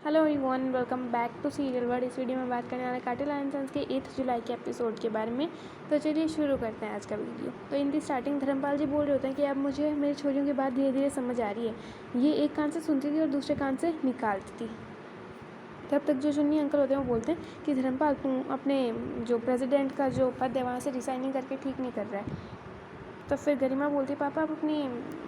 Hello everyone, welcome back to serial world. इस video में बात करने वाले कार्टिल एंड सन्स के 8 जुलाई के एपिसोड के बारे में। तो चलिए शुरू करते हैं आज का वीडियो। तो इन दी स्टार्टिंग धर्मपाल जी बोल रहे होते हैं कि अब मुझे मेरी छोरियों की बात धीरे धीरे समझ आ रही है। ये एक कान से सुनती थी और दूसरे कान से निकालती थी। तब तक जो चुन्नी अंकल होते हैं वो बोलते हैं कि धर्मपाल तू अपने जो प्रेसिडेंट का जो पद है वहाँ से रिसाइनिंग करके ठीक नहीं कर रहा है। तो फिर गरिमा बोलती है पापा आप अपनी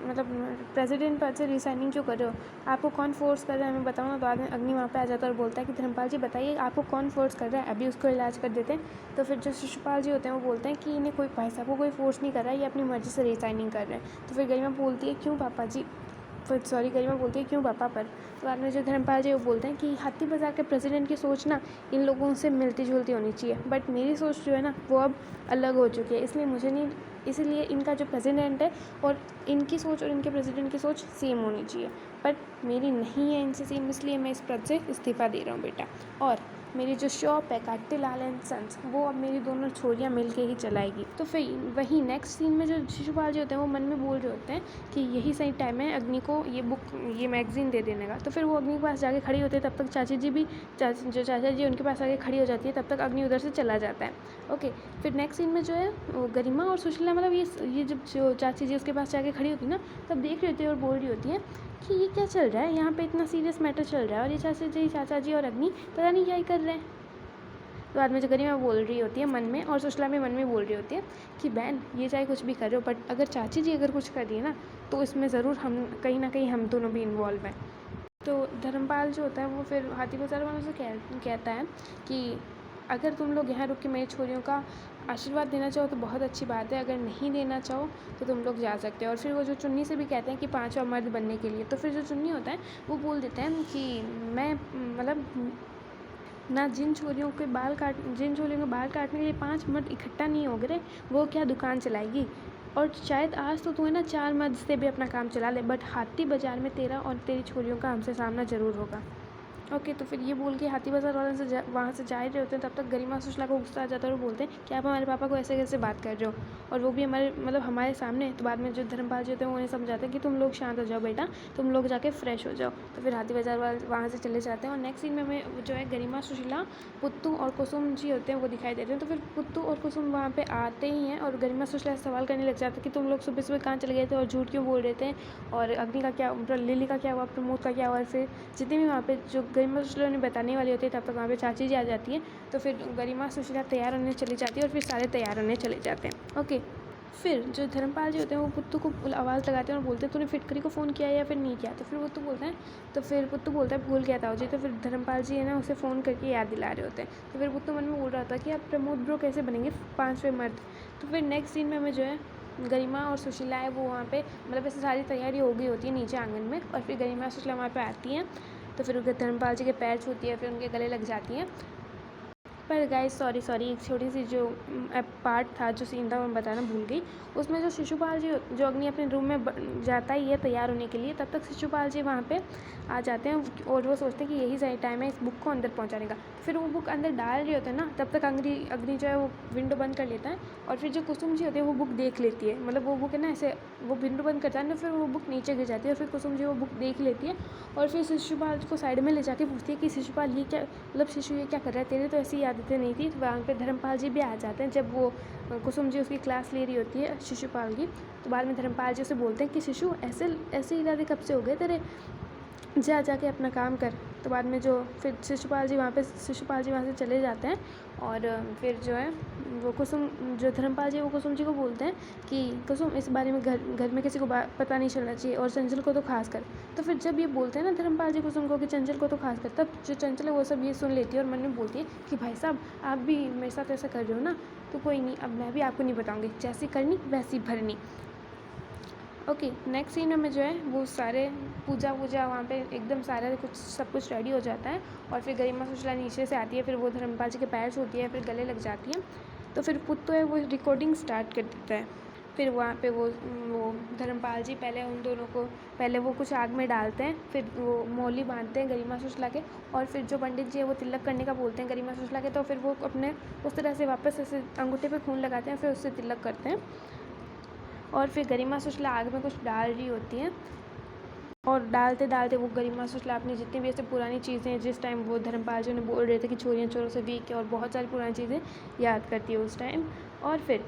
मतलब प्रेसिडेंट पद से रिसाइनिंग क्यों कर रहे हो? आपको कौन फोर्स कर रहा है हमें बताओ ना। तो बाद में अग्नि वहाँ पे आ जाता है और बोलता है कि धर्मपाल जी बताइए आपको कौन फोर्स कर रहा है, अभी उसको इलाज कर देते हैं। तो फिर जो शिशुपाल जी होते हैं वो बोलते हैं कि इन्हें कोई भाई साहब को कोई फोर्स नहीं कर रहा है, ये अपनी मर्ज़ी से रिसाइनिंग कर रहे हैं। तो फिर गरिमा बोलती है क्यों पापा जी, फिर गरिमा बोलती है क्यों पापा पर। तो बाद में जो धर्मपाल जी वो बोलते हैं कि हाथी बाजार के प्रेसिडेंट की सोच ना इन लोगों से मिलती जुलती होनी चाहिए, बट मेरी सोच जो है ना वो अब अलग हो चुकी है, इसलिए इनका जो प्रेसिडेंट है और इनकी सोच और इनके प्रेसिडेंट की सोच सेम होनी चाहिए, बट मेरी नहीं है इनसे सेम, इसलिए मैं इस पद से इस्तीफ़ा दे रहा हूँ बेटा। और मेरी जो शॉप है कार्टिलाल एंड सन्स वो अब मेरी दोनों छोरियाँ मिल के ही चलाएगी। तो फिर वहीं नेक्स्ट सीन में जो शिशुपाल जी होते हैं वो मन में बोल रहे होते हैं कि यही सही टाइम है अग्नि को ये मैगज़ीन दे देने का। तो फिर वो अग्नि के पास जाके खड़ी होती है, तब तक चाची जी भी जो चाचा जी उनके पास आके खड़ी हो जाती है, तब तक अग्नि उधर से चला जाता है। ओके, फिर नेक्स्ट सीन में जो है वो गरिमा और सुशीला मतलब ये जब जो चाची जी उसके पास जाके खड़ी होती है ना, तब देख रही होती है और बोल रही होती है कि ये क्या चल रहा है, यहाँ पे इतना सीरियस मैटर चल रहा है और ये चाचा जी और अग्नि पता नहीं क्या ही कर रहे हैं। तो बाद में जो गरिमा बोल रही होती है मन में और सुशीला भी मन में बोल रही होती है कि बहन ये चाहे कुछ भी कर रहे हो, बट अगर चाची जी अगर कुछ कर रही है ना तो इसमें ज़रूर हम कहीं ना कहीं हम दोनों भी इन्वॉल्व हैं। तो धर्मपाल जो होता है वो फिर हाथी बाजार वालों से कहता है कि अगर तुम लोग यहाँ रुक के मेरी छोरियों का आशीर्वाद देना चाहो तो बहुत अच्छी बात है, अगर नहीं देना चाहो तो तुम लोग जा सकते हो। और फिर वो जो चुन्नी से भी कहते हैं कि 5वां मर्द बनने के लिए। तो फिर जो चुन्नी होता है वो बोल देते हैं कि मैं मतलब ना जिन छोरियों के बाल काटने के लिए 5 मर्द इकट्ठा नहीं हो गए, वो क्या दुकान चलाएगी। और शायद आज तो तुम्हें ना 4 मर्द से भी अपना काम चला ले, बट हाथी बाजार में तेरा और तेरी छोरियों का हमसे सामना ज़रूर होगा। ओके, तो फिर ये बोल के हाथी बाजार वाले से वहाँ से जा रहे होते हैं, तब तक गरिमा सुशला को गुस्सा आ जाता है और बोलते हैं कि आप हमारे पापा को ऐसे कैसे बात कर रहे हो, और वो भी हमारे सामने। तो बाद में जो धर्मपाल जी होते हैं वो उन्हें समझाते हैं कि तुम लोग शांत हो जाओ बेटा, तुम लोग जाके फ्रेश हो जाओ। तो फिर हाथी बाजार वाले वहाँ से चले जाते हैं और नेक्स्ट सीन में हमें जो है गरिमा सुशीला, पुत्तू और कुसुम जी होते हैं वो दिखाई देते हैं। तो फिर पुत्तू और कुसुम वहाँ पे आते ही हैं और गरिमा सुशीला से सवाल करने लग जाते हैं कि तुम लोग सुबह सुबह कहाँ चले गए थे और झूठ क्यों बोल रहे थे, और अग्नि का क्या, लिली का क्या हुआ, प्रमोद का क्या हुआ। और फिर जितने भी वहाँ पे जो गरिमा सुशीला ने बताने वाली होती है तब तक वहाँ पे चाची जी आ जाती है। तो फिर गरिमा सुशीला तैयार होने चली जाती है और फिर सारे तैयार होने चले जाते हैं। ओके, फिर जो धर्मपाल जी होते हैं वो पुत्तू को आवाज़ लगाते हैं और बोलते हैं तूने फिटकरी को फ़ोन किया या फिर नहीं किया। तो फिर पुत्तू बोलता है भूल गया था जी। तो फिर धर्मपाल जी है ना उसे फ़ोन करके याद दिला रहे होते हैं। तो फिर पुत्तू मन में बोल रहा था कि अब प्रमोद ब्रो कैसे बनेंगे 5वें मर्द। तो फिर नेक्स्ट सीन में हमें जो है गरिमा और सुशीला है वो वहाँ पे मतलब ऐसे सारी तैयारी हो गई होती है नीचे आंगन में, और फिर गरिमा और सुशीला वहाँ पे आती हैं। तो फिर धर्मपाल जी के पैर छूती है, फिर उनके गले लग जाती हैं। पर गाइस सॉरी एक छोटी सी जो पार्ट था, जो सीन था मैं बताना भूल गई। उसमें जो शिशुपाल जी जो अग्नि अपने रूम में जाता ही है तैयार होने के लिए, तब तक शिशुपाल जी वहाँ पे आ जाते हैं और वो सोचते हैं कि यही सही टाइम है इस बुक को अंदर पहुँचाने का। फिर वो बुक अंदर डाल रहे होते हैं ना, तब तक अग्नि जो है वो विंडो बंद कर लेता है, और फिर जो कुसुम जी होते हैं वो बुक देख लेती है। मतलब वो बुक है ना ऐसे वो विंडो बंद करता है ना, फिर वो बुक नीचे गिर जाती है और फिर कुसुम जी वो बुक देख लेती है और फिर शिशुपाल को साइड में ले जाके पूछती है कि शिशुपाल ये क्या, मतलब शिशु ये क्या कर रहा है, तेरे तो ऐसी आदतें नहीं थी। तो वहाँ पे धर्मपाल जी भी आ जाते हैं जब वो कुसुम जी उसकी क्लास ले रही होती है शिशुपाल की। तो बाद में धर्मपाल जी उसे बोलते हैं कि शिशु ऐसे इरादे कब से हो गए तेरे, जाके अपना काम कर। तो बाद में जो फिर शिशुपाल जी वहाँ से चले जाते हैं और फिर जो है वो जो धर्मपाल जी वो कुसुम जी को बोलते हैं कि कुसुम इस बारे में घर में किसी को पता नहीं चलना चाहिए, और चंचल को तो खास कर। तो फिर जब ये बोलते हैं ना धर्मपाल जी कुसुम को कि चंचल को तो खास कर, तब जो चंचल है वो सब ये सुन लेती है और मन में बोलती है कि भाई साहब आप भी मेरे साथ ऐसा कर रहे हो ना, तो कोई नहीं, अब मैं भी आपको नहीं बताऊँगी, जैसी करनी वैसी भरनी। ओके, नेक्स्ट सीन में जो है वो सारे पूजा वहाँ पे एकदम सारा सब कुछ रेडी हो जाता है, और फिर गरिमा सुशीला नीचे से आती है, फिर वो धर्मपाल जी के पैर छूती है, फिर गले लग जाती है। तो फिर पुत्तो है वो रिकॉर्डिंग स्टार्ट कर देता है। फिर वहाँ पे वो धर्मपाल जी पहले वो कुछ आग में डालते हैं, फिर वो मौली बांधते हैं गरिमा सुशीला के, और फिर जो पंडित जी है वो तिलक करने का बोलते हैं गरिमा सुशीला के। तो फिर वो अपने उस तरह से वापस ऐसे अंगूठे पे खून लगाते हैं, फिर उससे तिलक करते हैं, और फिर गरिमा सुशीला आग में कुछ डाल रही होती हैं। और डालते डालते वो गरिमा सुशला अपनी जितनी भी ऐसे पुरानी चीज़ें, जिस टाइम वो धर्मपाल जी उन्हें बोल रहे थे कि चोरियाँ चोरों से वीक है, और बहुत सारी पुरानी चीज़ें याद करती है उस टाइम। और फिर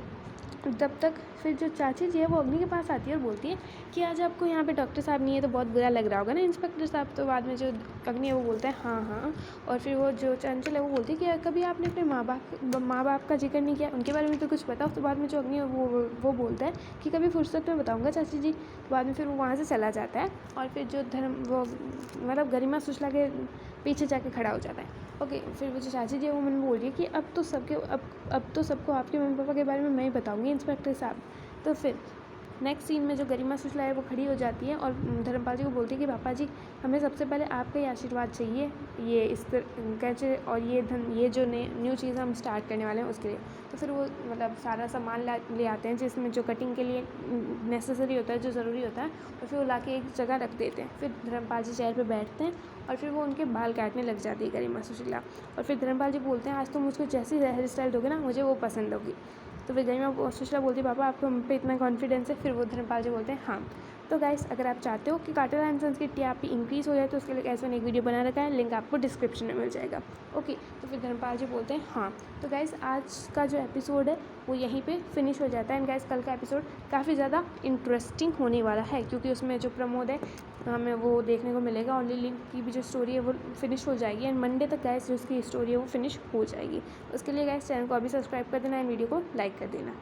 तब तक फिर जो चाची जी है वो अग्नि के पास आती है और बोलती है कि आज आपको यहाँ पे डॉक्टर साहब नहीं है तो बहुत बुरा लग रहा होगा ना इंस्पेक्टर साहब। तो बाद में जो अग्नि है वो बोलता है हाँ हाँ। और फिर वो जो चंचल है वो बोलती है कि कभी आपने अपने माँ बाप का जिक्र नहीं किया, उनके बारे में तो कुछ बताओ। तो बाद में जो अग्नि है वो बोलता है कि कभी फुर्सत में बताऊँगा चाची जी। तो बाद में फिर वो वहाँ से चला जाता है और फिर जो वो मतलब गरिमा सुशला के पीछे जाके खड़ा हो जाता है। ओके, फिर वो जो चाची जी है वो मैंने बोल रही है कि अब तो सबको आपके मम्मी पापा के बारे में मैं ही बताऊँगी इंस्पेक्टर साहब। तो फिर नेक्स्ट सीन में जो गरिमा सुशला है वो खड़ी हो जाती है और धर्मपाल जी को बोलती है कि पापा जी हमें सबसे पहले आपका ही आशीर्वाद चाहिए, ये इस कैसे और ये जो न्यू चीज़ हम स्टार्ट करने वाले हैं उसके लिए। तो फिर वो मतलब सारा सामान ले आते हैं जिसमें जो कटिंग के लिए नेसेसरी होता है, जो ज़रूरी होता है, और फिर वो ला के एक जगह रख देते हैं। फिर धर्मपाल जी चेयर पर बैठते हैं और फिर वो उनके बाल काटने लग जाती है गरिमा सुशीला। और फिर धर्मपाल जी बोलते हैं आज तुम मुझको जैसी हेयर स्टाइल दोगे ना मुझे वो पसंद होगी। तो फिर गरिमा सुशीला बोलती है पापा आपको हम पे इतना कॉन्फिडेंस है। फिर वो धर्मपाल जी बोलते हैं हाँ। तो गाइस अगर आप चाहते हो कि कार्टून एंड सन्स की टीआरपी इंक्रीज़ हो जाए तो उसके लिए ऐसे एक वीडियो बना रखा है, लिंक आपको डिस्क्रिप्शन में मिल जाएगा। ओके, तो फिर धर्मपाल जी बोलते हैं हाँ। तो गाइस आज का जो एपिसोड है वो यहीं पे फिनिश हो जाता है। एंड गाइस कल का एपिसोड काफ़ी ज़्यादा इंटरेस्टिंग होने वाला है क्योंकि उसमें जो प्रमोद है हमें वो देखने को मिलेगा और लिली की भी जो स्टोरी है वो फिनिश हो जाएगी। एंड मंडे तक गाइस जो उसकी स्टोरी है वो फिनिश हो जाएगी। उसके लिए गाइस चैनल को अभी सब्सक्राइब कर देना एंड वीडियो को लाइक कर देना।